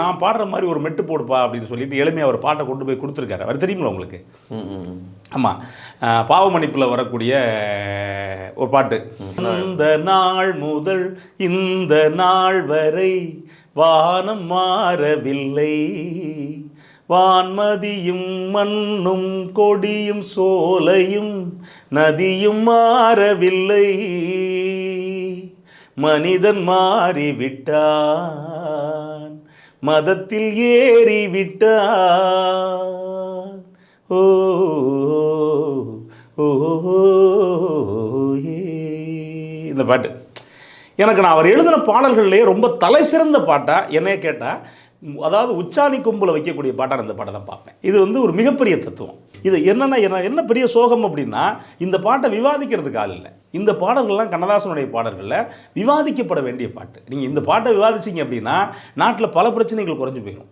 நான் பாடுற மாதிரி ஒரு மெட்டு போடுப்பா அப்படின்னு சொல்லிட்டு எளிமையாக ஒரு பாட்டை கொண்டு போய் கொடுத்துருக்காரு. அவர் தெரியுமில்ல உங்களுக்கு? ஆமாம், பாவமன்னிப்பில் வரக்கூடிய ஒரு பாட்டு. இந்த நாள் முதல் இந்த நாள் வரை வானம் மாறவில்லை, வான்மதியும் மண்ணும் கொடியும் சோலையும் நதியும் மாறவில்லை, மனிதன் மாறிவிட்டான், மதத்தில் ஏறிவிட்டான். ஓ ஓ இந்த பாட்டு எனக்கு நான் அவர் எழுதின பாடல்கள்லேயே ரொம்ப தலை சிறந்த பாட்டாக என்னைய கேட்டால், அதாவது உச்சாணி கொம்பில் வைக்கக்கூடிய பாட்டாக இந்த பாட்டை தான் பார்ப்பேன். இது வந்து ஒரு மிகப்பெரிய தத்துவம். இது என்ன பெரிய சோகம் அப்படின்னா, இந்த பாட்டை விவாதிக்கிறதுக்கு ஆள் இல்லை. இந்த பாடல்கள்லாம் கண்ணதாசனுடைய பாடல்களில் விவாதிக்கப்பட வேண்டிய பாட்டு. நீங்கள் இந்த பாட்டை விவாதிச்சிங்க அப்படின்னா நாட்டில் பல பிரச்சனைகள் குறைஞ்சி போயிடும்.